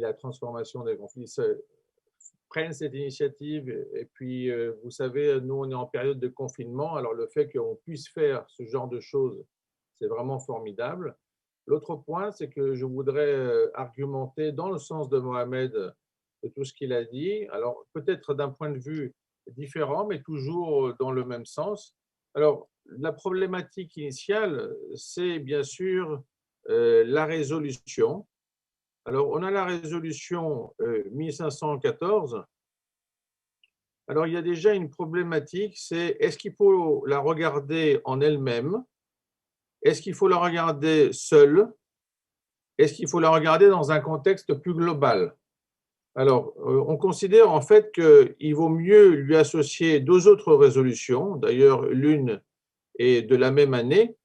la transformation des conflits prennent cette initiative. Et puis, vous savez, nous, on est en période de confinement. Alors, le fait qu'on puisse faire ce genre de choses, c'est vraiment formidable. L'autre point, c'est que je voudrais argumenter dans le sens de Mohamed de tout ce qu'il a dit. Alors, peut-être d'un point de vue différent, mais toujours dans le même sens. Alors, la problématique initiale, c'est bien sûr la résolution. Alors, on a la résolution 1514. Alors, il y a déjà une problématique, c'est est-ce qu'il faut la regarder en elle-même? Est-ce qu'il faut la regarder seule? Est-ce qu'il faut la regarder dans un contexte plus global? Alors, on considère en fait qu'il vaut mieux lui associer deux autres résolutions, d'ailleurs l'une est de la même année,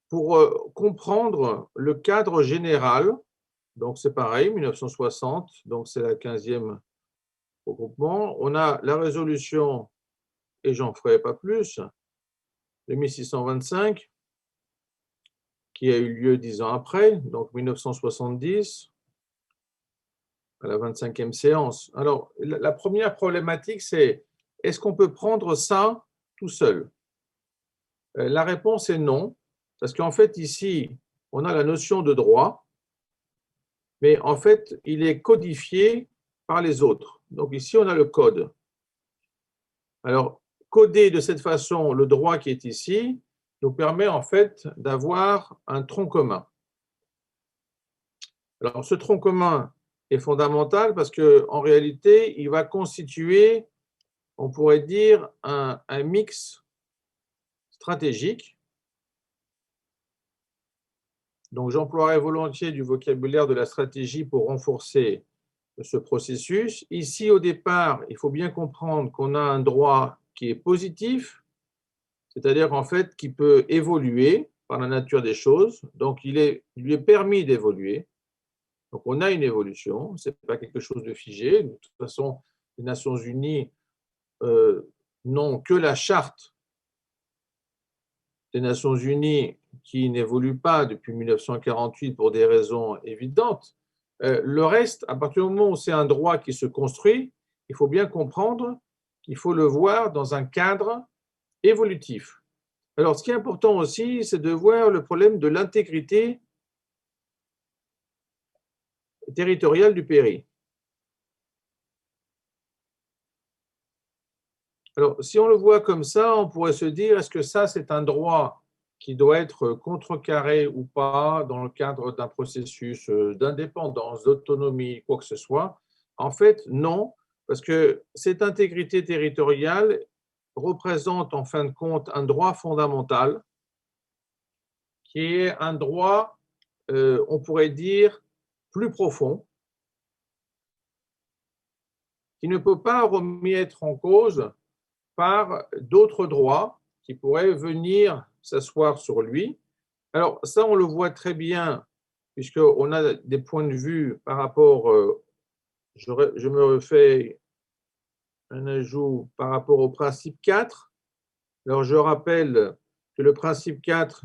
pour comprendre le cadre général. Donc, c'est pareil, 1960, donc c'est la 15e regroupement. On a la résolution, et j'en ferai pas plus, de 1625, qui a eu lieu 10 ans après, donc 1970, à la 25e séance. Alors, la première problématique, c'est est-ce qu'on peut prendre ça tout seul? La réponse est non, parce qu'en fait, ici, on a la notion de droit, mais en fait, il est codifié par les autres. Donc ici, on a le code. Alors, coder de cette façon le droit qui est ici nous permet en fait d'avoir un tronc commun. Alors, ce tronc commun est fondamental parce qu'en réalité, il va constituer, on pourrait dire, un mix stratégique. Donc, j'emploierai volontiers du vocabulaire de la stratégie pour renforcer ce processus. Ici, au départ, il faut bien comprendre qu'on a un droit qui est positif, c'est-à-dire en fait qui peut évoluer par la nature des choses. Donc, il lui est permis d'évoluer. Donc, on a une évolution, ce n'est pas quelque chose de figé. De toute façon, les Nations Unies n'ont que la charte des Nations Unies qui n'évolue pas depuis 1948 pour des raisons évidentes. Le reste, à partir du moment où c'est un droit qui se construit, il faut bien comprendre qu'il faut le voir dans un cadre évolutif. Alors, ce qui est important aussi, c'est de voir le problème de l'intégrité territoriale du pays. Alors, si on le voit comme ça, on pourrait se dire, est-ce que ça, c'est un droit qui doit être contrecarré ou pas dans le cadre d'un processus d'indépendance, d'autonomie, quoi que ce soit? En fait, non, parce que cette intégrité territoriale représente en fin de compte un droit fondamental qui est un droit, on pourrait dire, plus profond, qui ne peut pas remettre en cause par d'autres droits qui pourraient venir s'asseoir sur lui. Alors ça, on le voit très bien, puisqu'on a des points de vue par rapport, je me refais un ajout par rapport au principe 4. Alors je rappelle que le principe 4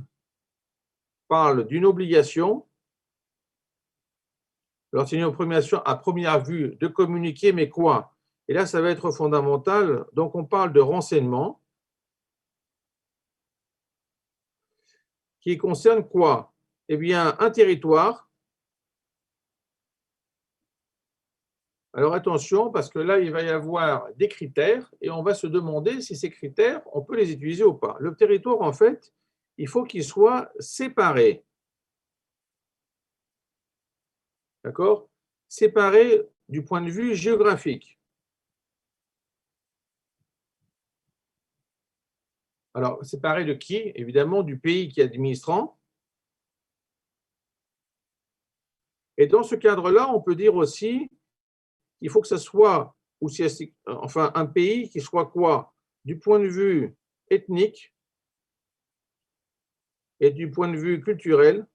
parle d'une obligation. Alors c'est une obligation à première vue de communiquer, mais quoi? Et là, ça va être fondamental. Donc on parle de renseignement, qui concerne quoi? Eh bien, un territoire. Alors attention, parce que là, il va y avoir des critères et on va se demander si ces critères, on peut les utiliser ou pas. Le territoire, en fait, il faut qu'il soit séparé. D'accord? Séparé du point de vue géographique. Alors, séparé de qui? Évidemment, du pays qui est administrant. Et dans ce cadre-là, on peut dire aussi qu'il faut que ce soit, enfin, un pays qui soit quoi? Du point de vue ethnique et du point de vue culturel,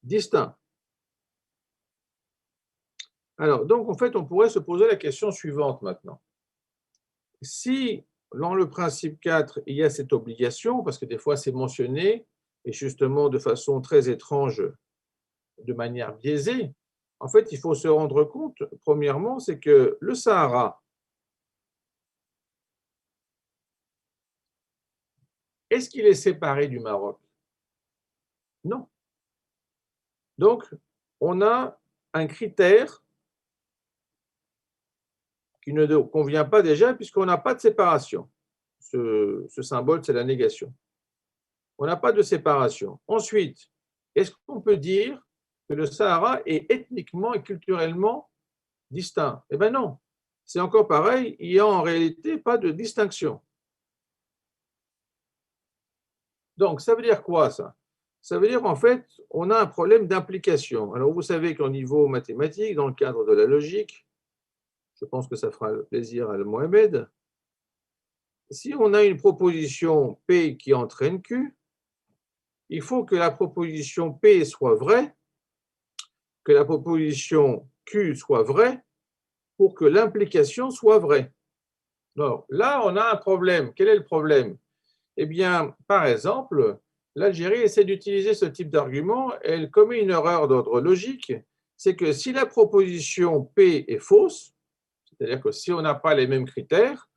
distinct. Alors, donc, en fait, on pourrait se poser la question suivante maintenant. Si, dans le principe 4, il y a cette obligation, parce que des fois c'est mentionné, et justement de façon très étrange de manière biaisée. En fait, il faut se rendre compte, premièrement, c'est que le Sahara, est-ce qu'il est séparé du Maroc? Non. Donc, on a un critère qui ne convient pas déjà puisqu'on n'a pas de séparation. Ce symbole, c'est la négation. On n'a pas de séparation. Ensuite, est-ce qu'on peut dire que le Sahara est ethniquement et culturellement distinct? Eh bien non, c'est encore pareil, il n'y a en réalité pas de distinction. Donc, ça veut dire quoi ça? Ça veut dire en fait, on a un problème d'implication. Alors, vous savez qu'au niveau mathématique, dans le cadre de la logique, je pense que ça fera plaisir à Mohamed, si on a une proposition P qui entraîne Q, il faut que la proposition P soit vraie, que la proposition Q soit vraie, pour que l'implication soit vraie. Alors, là, on a un problème. Quel est le problème? Eh bien, par exemple, l'Algérie essaie d'utiliser ce type d'argument et elle commet une erreur d'ordre logique. C'est que si la proposition P est fausse, c'est-à-dire que si on n'a pas les mêmes critères,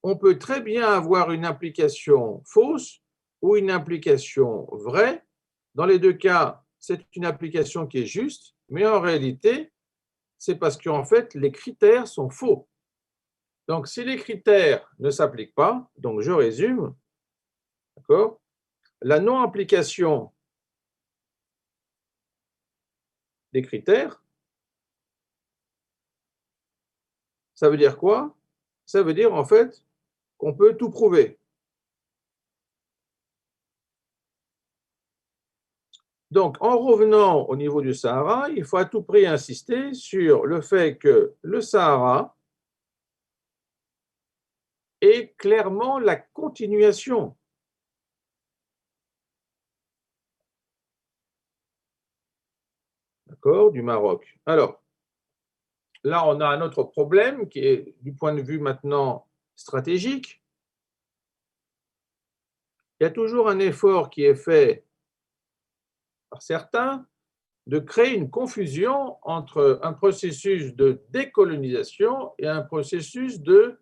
on peut très bien avoir une implication fausse ou une implication vraie. Dans les deux cas, c'est une application qui est juste, mais en réalité, c'est parce qu'en fait, les critères sont faux. Donc, si les critères ne s'appliquent pas, donc je résume, d'accord, la non-application des critères, ça veut dire quoi? Ça veut dire en fait qu'on peut tout prouver. Donc, en revenant au niveau du Sahara, il faut à tout prix insister sur le fait que le Sahara est clairement la continuation, d'accord, du Maroc. Alors, là, on a un autre problème qui est, du point de vue maintenant stratégique, il y a toujours un effort qui est fait par certains de créer une confusion entre un processus de décolonisation et un processus de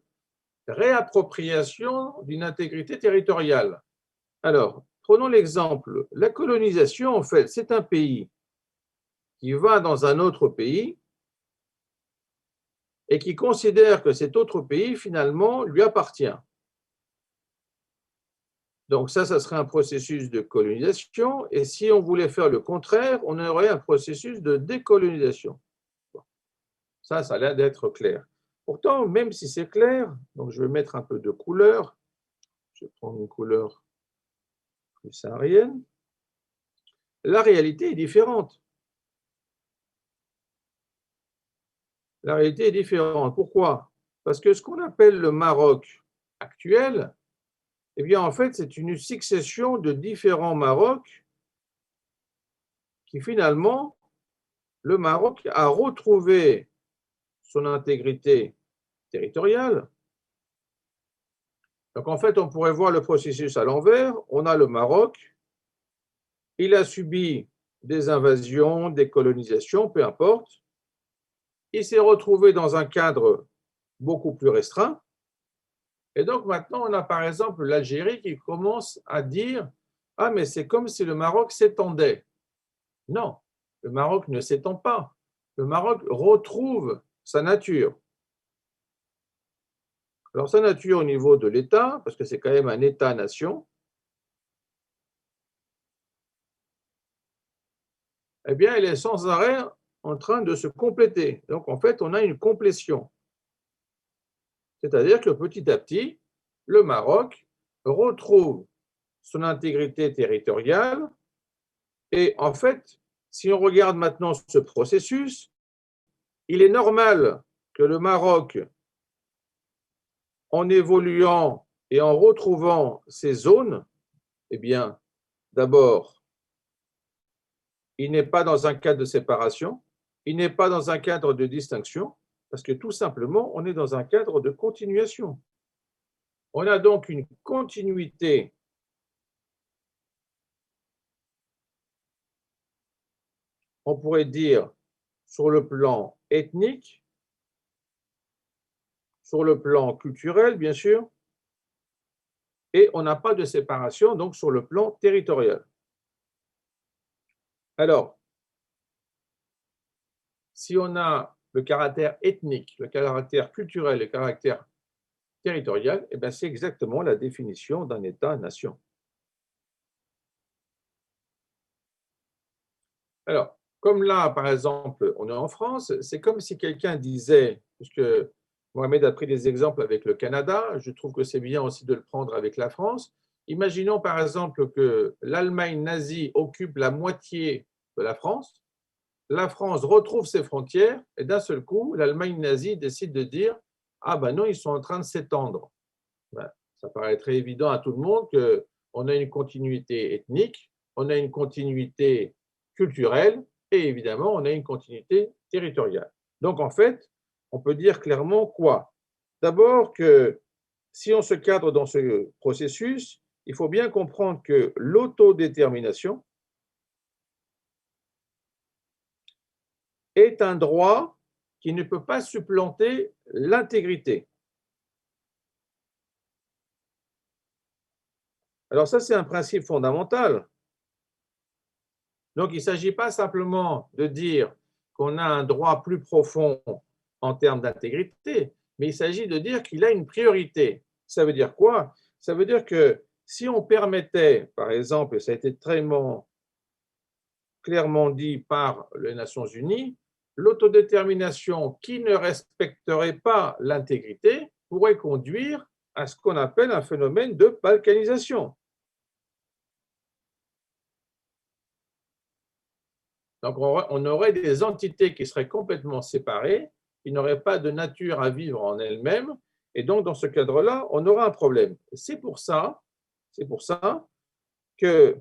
réappropriation d'une intégrité territoriale. Alors, prenons l'exemple. La colonisation, en fait, c'est un pays qui va dans un autre pays et qui considère que cet autre pays, finalement, lui appartient. Donc ça serait un processus de colonisation. Et si on voulait faire le contraire, on aurait un processus de décolonisation. Ça a l'air d'être clair. Pourtant, même si c'est clair, donc je vais mettre un peu de couleur. Je vais prendre une couleur plus saharienne. La réalité est différente. La réalité est différente. Pourquoi? Parce que ce qu'on appelle le Maroc actuel, eh bien, en fait, c'est une succession de différents Marocs qui, finalement, le Maroc a retrouvé son intégrité territoriale. Donc, en fait, on pourrait voir le processus à l'envers. On a le Maroc, il a subi des invasions, des colonisations, peu importe. Il s'est retrouvé dans un cadre beaucoup plus restreint. Et donc maintenant, on a par exemple l'Algérie qui commence à dire « Ah, mais c'est comme si le Maroc s'étendait ». Non, le Maroc ne s'étend pas. Le Maroc retrouve sa nature. Alors sa nature au niveau de l'État, parce que c'est quand même un État-nation, eh bien, elle est sans arrêt en train de se compléter. Donc en fait, on a une complétion. C'est-à-dire que petit à petit, le Maroc retrouve son intégrité territoriale. Et en fait, si on regarde maintenant ce processus, il est normal que le Maroc, en évoluant et en retrouvant ces zones, eh bien, d'abord, il n'est pas dans un cadre de séparation, il n'est pas dans un cadre de distinction, parce que tout simplement, on est dans un cadre de continuation. On a donc une continuité on pourrait dire sur le plan ethnique, sur le plan culturel, bien sûr, et on n'a pas de séparation donc sur le plan territorial. Alors, si on a le caractère ethnique, le caractère culturel, le caractère territorial, eh bien, c'est exactement la définition d'un État-nation. Alors, comme là, par exemple, on est en France, c'est comme si quelqu'un disait, puisque Mohamed a pris des exemples avec le Canada, je trouve que c'est bien aussi de le prendre avec la France. Imaginons par exemple que l'Allemagne nazie occupe la moitié de la France retrouve ses frontières et d'un seul coup, l'Allemagne nazie décide de dire ah ben non, ils sont en train de s'étendre. Ben, ça paraît très évident à tout le monde qu'on a une continuité ethnique, on a une continuité culturelle et évidemment, on a une continuité territoriale. Donc en fait, on peut dire clairement quoi? D'abord que si on se cadre dans ce processus, il faut bien comprendre que l'autodétermination est un droit qui ne peut pas supplanter l'intégrité. Alors ça, c'est un principe fondamental. Donc, il ne s'agit pas simplement de dire qu'on a un droit plus profond en termes d'intégrité, mais il s'agit de dire qu'il a une priorité. Ça veut dire quoi? Ça veut dire que si on permettait, par exemple, et ça a été très clairement dit par les Nations Unies, l'autodétermination qui ne respecterait pas l'intégrité pourrait conduire à ce qu'on appelle un phénomène de balkanisation. Donc, on aurait des entités qui seraient complètement séparées, qui n'auraient pas de nature à vivre en elles-mêmes, et donc, dans ce cadre-là, on aura un problème. C'est pour ça que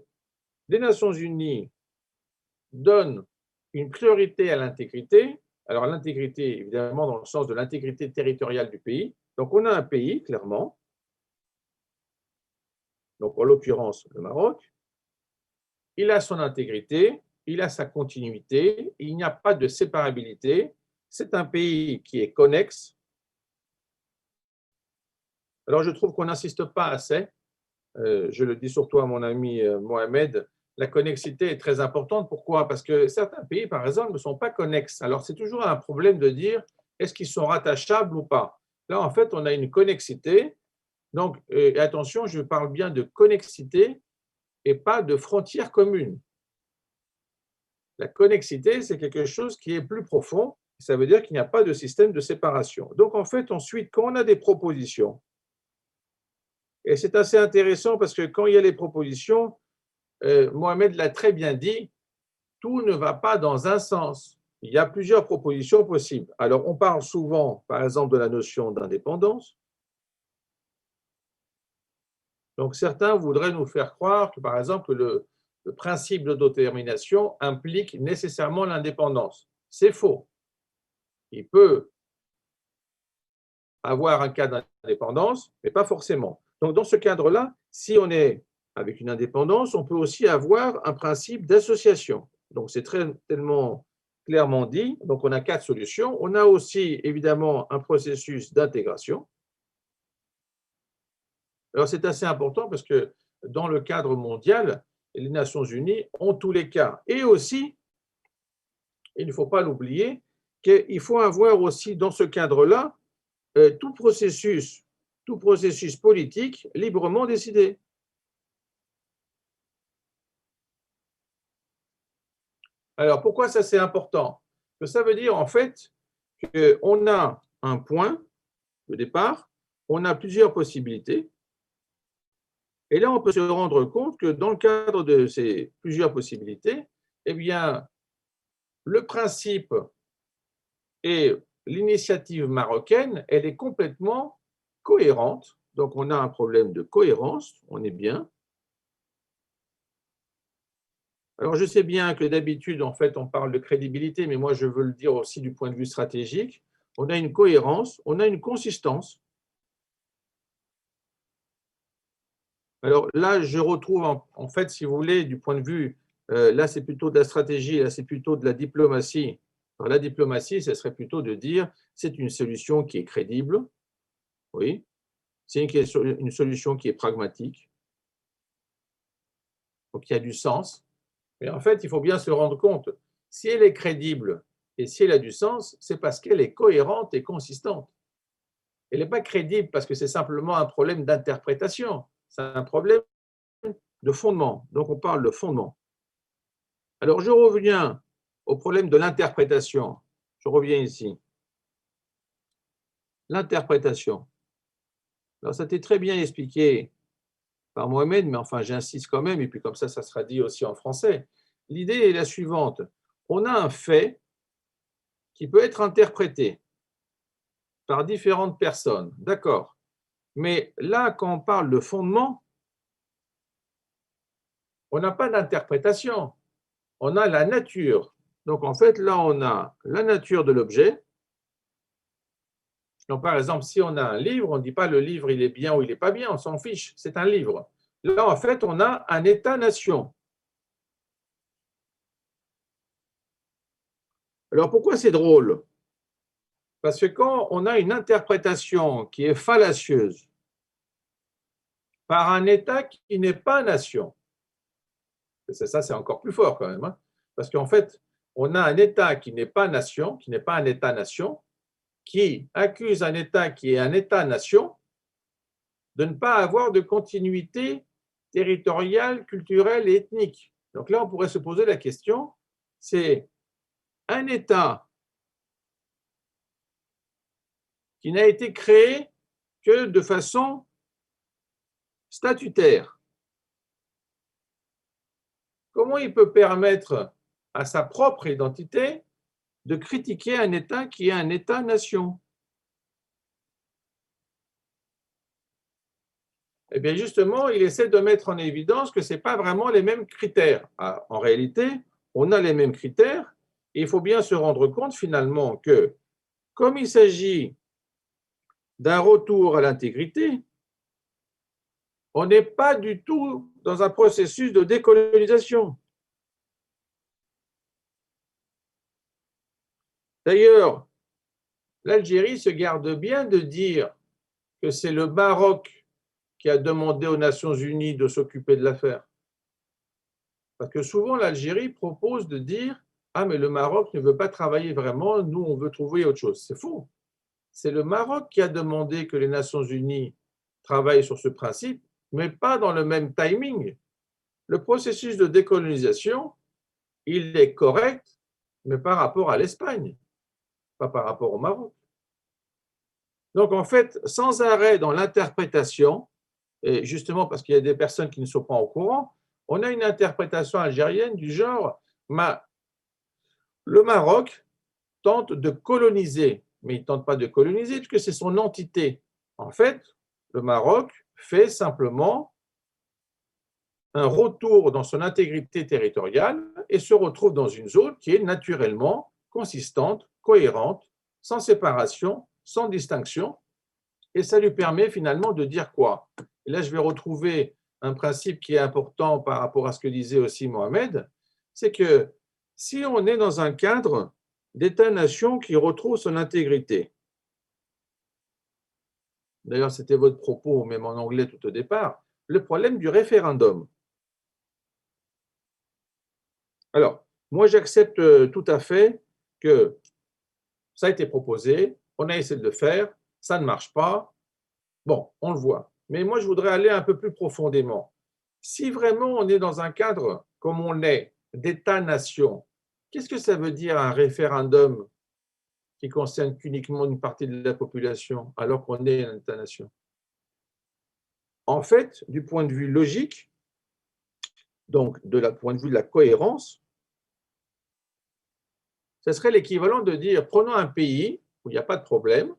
les Nations Unies donnent une priorité à l'intégrité. Alors, l'intégrité, évidemment, dans le sens de l'intégrité territoriale du pays. Donc, on a un pays, clairement, donc en l'occurrence le Maroc, il a son intégrité, il a sa continuité, il n'y a pas de séparabilité. C'est un pays qui est connexe. Alors, je trouve qu'on n'insiste pas assez, je le dis surtout à mon ami Mohamed, la connexité est très importante. Pourquoi? Parce que certains pays, par exemple, ne sont pas connexes. Alors, c'est toujours un problème de dire est-ce qu'ils sont rattachables ou pas. Là, en fait, on a une connexité. Donc, attention, je parle bien de connexité et pas de frontières communes. La connexité, c'est quelque chose qui est plus profond. Ça veut dire qu'il n'y a pas de système de séparation. Donc, en fait, ensuite, quand on a des propositions, et c'est assez intéressant parce que quand il y a les propositions, Mohamed l'a très bien dit, tout ne va pas dans un sens. Il y a plusieurs propositions possibles. Alors, on parle souvent, par exemple, de la notion d'indépendance. Donc, certains voudraient nous faire croire que, par exemple, le principe d'autodétermination implique nécessairement l'indépendance. C'est faux. Il peut avoir un cas d'indépendance, mais pas forcément. Donc, dans ce cadre-là, si on est avec une indépendance, on peut aussi avoir un principe d'association. Donc, c'est tellement clairement dit. Donc, on a 4 solutions. On a aussi, évidemment, un processus d'intégration. Alors, c'est assez important parce que dans le cadre mondial, les Nations Unies ont tous les cas. Et aussi, il ne faut pas l'oublier, qu'il faut avoir aussi dans ce cadre-là tout processus politique librement décidé. Alors, pourquoi ça c'est important? Ça veut dire en fait qu'on a un point de départ, on a plusieurs possibilités, et là on peut se rendre compte que dans le cadre de ces plusieurs possibilités, eh bien, le principe et l'initiative marocaine, elle est complètement cohérente. Donc, on a un problème de cohérence, on est bien. Alors, je sais bien que d'habitude, en fait, on parle de crédibilité, mais moi, je veux le dire aussi du point de vue stratégique. On a une cohérence, on a une consistance. Alors là, je retrouve, en fait, si vous voulez, du point de vue Là, c'est plutôt de la stratégie, là, c'est plutôt de la diplomatie. Alors, la diplomatie, ce serait plutôt de dire c'est une solution qui est crédible, oui, c'est une solution qui est pragmatique, donc qui a du sens. Mais en fait, il faut bien se rendre compte, si elle est crédible et si elle a du sens, c'est parce qu'elle est cohérente et consistante. Elle n'est pas crédible parce que c'est simplement un problème d'interprétation, c'est un problème de fondement. Donc, on parle de fondement. Alors, je reviens au problème de l'interprétation. Je reviens ici. L'interprétation. Alors, ça a été très bien expliqué par Mohamed, mais enfin, j'insiste quand même, et puis comme ça sera dit aussi en français. L'idée est la suivante. On a un fait qui peut être interprété par différentes personnes, d'accord. Mais là, quand on parle de fondement, on n'a pas d'interprétation, on a la nature. Donc, en fait, là, on a la nature de l'objet. Donc, par exemple, si on a un livre, on ne dit pas le livre, il est bien ou il n'est pas bien, on s'en fiche, c'est un livre. Là, en fait, on a un État-nation. Alors, pourquoi c'est drôle? Parce que quand on a une interprétation qui est fallacieuse par un État qui n'est pas nation, ça c'est encore plus fort quand même, hein, parce qu'en fait, on a un État qui n'est pas nation, qui n'est pas un État-nation, qui accuse un État qui est un État-nation de ne pas avoir de continuité territoriale, culturelle et ethnique. Donc là, on pourrait se poser la question, c'est un État qui n'a été créé que de façon statutaire. Comment il peut permettre à sa propre identité de critiquer un État qui est un État-nation? Eh bien, justement, il essaie de mettre en évidence que ce n'est pas vraiment les mêmes critères. En réalité, on a les mêmes critères et il faut bien se rendre compte finalement que, comme il s'agit d'un retour à l'intégrité, on n'est pas du tout dans un processus de décolonisation. D'ailleurs, l'Algérie se garde bien de dire que c'est le Maroc qui a demandé aux Nations unies de s'occuper de l'affaire. Parce que souvent, l'Algérie propose de dire « Ah, mais le Maroc ne veut pas travailler vraiment, nous, on veut trouver autre chose ». C'est faux. C'est le Maroc qui a demandé que les Nations unies travaillent sur ce principe, mais pas dans le même timing. Le processus de décolonisation, il est correct, mais par rapport à l'Espagne, pas par rapport au Maroc. Donc, en fait, sans arrêt dans l'interprétation, et justement parce qu'il y a des personnes qui ne sont pas au courant, on a une interprétation algérienne du genre le Maroc tente de coloniser, mais il ne tente pas de coloniser puisque c'est son entité. En fait, le Maroc fait simplement un retour dans son intégrité territoriale et se retrouve dans une zone qui est naturellement consistante, cohérente, sans séparation, sans distinction. Et ça lui permet finalement de dire quoi? Et là, je vais retrouver un principe qui est important par rapport à ce que disait aussi Mohamed, c'est que si on est dans un cadre d'État-nation qui retrouve son intégrité, d'ailleurs c'était votre propos, même en anglais tout au départ, le problème du référendum. Alors, moi j'accepte tout à fait que ça a été proposé, on a essayé de le faire, ça ne marche pas, bon, on le voit. Mais moi, je voudrais aller un peu plus profondément. Si vraiment on est dans un cadre comme on est, d'État-nation, qu'est-ce que ça veut dire un référendum qui concerne qu'uniquement une partie de la population alors qu'on est un État-nation? En fait, du point de vue logique, donc point de vue de la cohérence, ce serait l'équivalent de dire, prenons un pays où il n'y a pas de problème,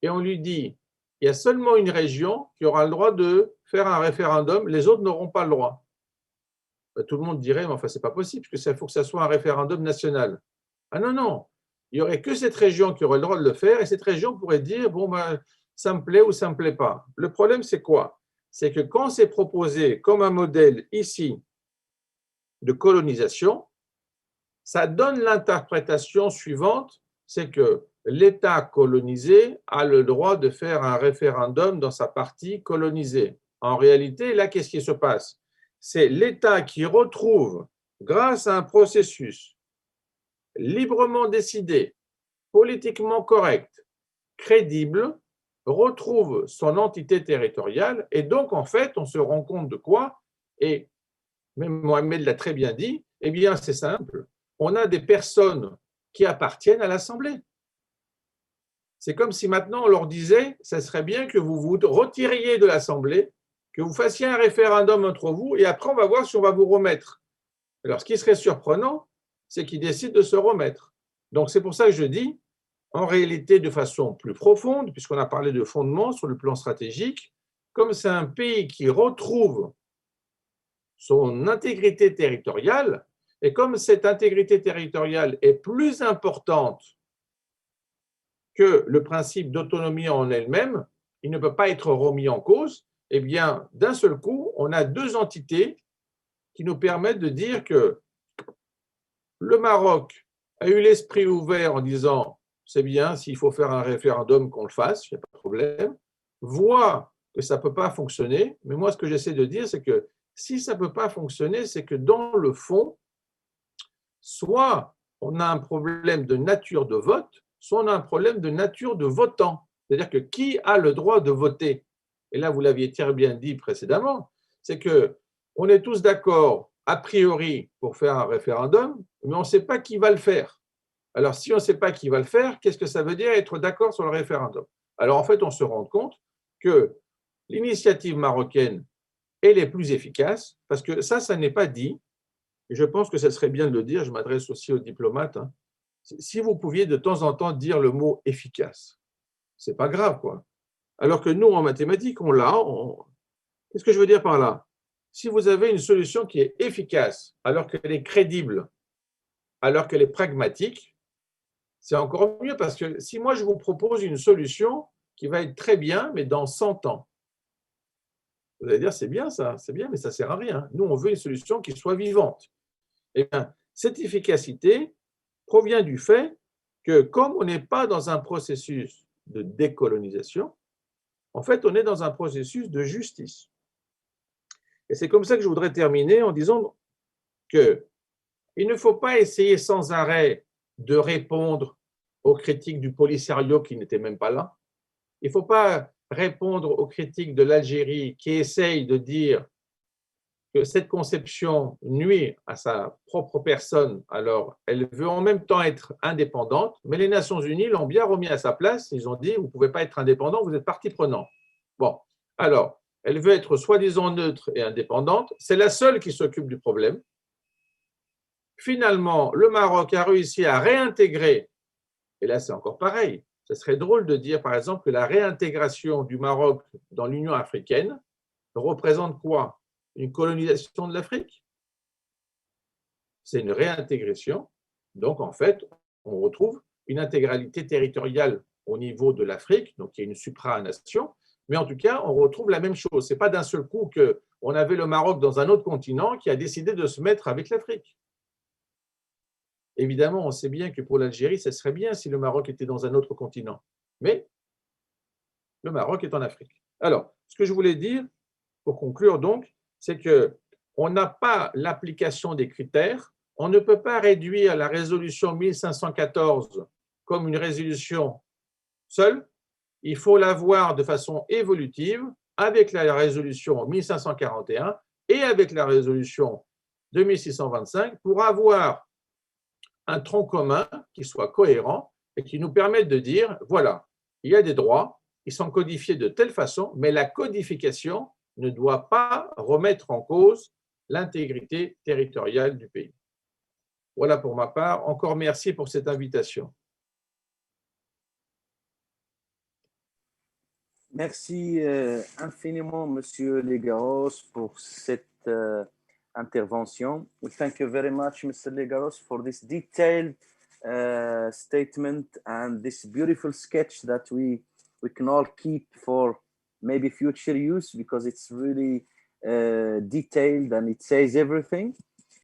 et on lui dit, il y a seulement une région qui aura le droit de faire un référendum, les autres n'auront pas le droit. Tout le monde dirait, mais enfin, ce n'est pas possible, parce qu'il faut que ça soit un référendum national. Ah non, non, il n'y aurait que cette région qui aurait le droit de le faire, et cette région pourrait dire, bon, ben, ça me plaît ou ça ne me plaît pas. Le problème, c'est quoi? C'est que quand c'est proposé comme un modèle ici, de colonisation, ça donne l'interprétation suivante, c'est que l'État colonisé a le droit de faire un référendum dans sa partie colonisée. En réalité, là, qu'est-ce qui se passe? C'est l'État qui retrouve, grâce à un processus librement décidé, politiquement correct, crédible, retrouve son entité territoriale. Et donc, en fait, on se rend compte de quoi? Et même Mohamed l'a très bien dit, eh bien, c'est simple. On a des personnes qui appartiennent à l'Assemblée. C'est comme si maintenant on leur disait, ça serait bien que vous vous retiriez de l'Assemblée, que vous fassiez un référendum entre vous, et après on va voir si on va vous remettre. Alors, ce qui serait surprenant, c'est qu'ils décident de se remettre. Donc, c'est pour ça que je dis, en réalité, de façon plus profonde, puisqu'on a parlé de fondement sur le plan stratégique, comme c'est un pays qui retrouve son intégrité territoriale, et comme cette intégrité territoriale est plus importante que le principe d'autonomie en elle-même, il ne peut pas être remis en cause, eh bien, d'un seul coup, on a deux entités qui nous permettent de dire que le Maroc a eu l'esprit ouvert en disant c'est bien, s'il faut faire un référendum, qu'on le fasse, il n'y a pas de problème, voit que ça ne peut pas fonctionner, mais moi, ce que j'essaie de dire, c'est que si ça ne peut pas fonctionner, c'est que dans le fond, soit on a un problème de nature de vote, soit on a un problème de nature de votant. C'est-à-dire que qui a le droit de voter? Et là, vous l'aviez très bien dit précédemment, c'est qu'on est tous d'accord, a priori, pour faire un référendum, mais on ne sait pas qui va le faire. Alors, si on ne sait pas qui va le faire, qu'est-ce que ça veut dire être d'accord sur le référendum? Alors, en fait, on se rend compte que l'initiative marocaine est les plus efficaces, parce que ça n'est pas dit, et je pense que ce serait bien de le dire, je m'adresse aussi aux diplomates, hein. Si vous pouviez de temps en temps dire le mot efficace, c'est pas grave, quoi. Alors que nous, en mathématiques, on l'a. Qu'est-ce que je veux dire par là? Si vous avez une solution qui est efficace, alors qu'elle est crédible, alors qu'elle est pragmatique, c'est encore mieux parce que si moi je vous propose une solution qui va être très bien, mais dans 100 ans, vous allez dire c'est bien ça, c'est bien, mais ça ne sert à rien. Nous, on veut une solution qui soit vivante. Eh bien, cette efficacité provient du fait que comme on n'est pas dans un processus de décolonisation, en fait, on est dans un processus de justice. Et c'est comme ça que je voudrais terminer en disant qu'il ne faut pas essayer sans arrêt de répondre aux critiques du Polisario qui n'était même pas là. Il ne faut pas répondre aux critiques de l'Algérie qui essaye de dire que cette conception nuit à sa propre personne. Alors, elle veut en même temps être indépendante, mais les Nations unies l'ont bien remis à sa place. Ils ont dit, vous ne pouvez pas être indépendant, vous êtes partie prenante. Bon, alors, elle veut être soi-disant neutre et indépendante. C'est la seule qui s'occupe du problème. Finalement, le Maroc a réussi à réintégrer, et là c'est encore pareil, ce serait drôle de dire par exemple que la réintégration du Maroc dans l'Union africaine représente quoi? Une colonisation de l'Afrique? C'est une réintégration. Donc en fait, on retrouve une intégralité territoriale au niveau de l'Afrique, donc il y a une supranation, mais en tout cas, on retrouve la même chose. Ce n'est pas d'un seul coup qu'on avait le Maroc dans un autre continent qui a décidé de se mettre avec l'Afrique. Évidemment, on sait bien que pour l'Algérie, ce serait bien si le Maroc était dans un autre continent. Mais le Maroc est en Afrique. Alors, ce que je voulais dire, pour conclure donc, c'est qu'on n'a pas l'application des critères. On ne peut pas réduire la résolution 1514 comme une résolution seule. Il faut la voir de façon évolutive avec la résolution 1541 et avec la résolution 2625 pour avoir un tronc commun qui soit cohérent et qui nous permette de dire, voilà, il y a des droits, ils sont codifiés de telle façon, mais la codification ne doit pas remettre en cause l'intégrité territoriale du pays. Voilà pour ma part. Encore merci pour cette invitation. Merci infiniment, Monsieur Legaros, pour cette intervention. We thank you very much, Mr. Legaros, for this detailed statement and this beautiful sketch that we can all keep for maybe future use because it's really detailed and it says everything.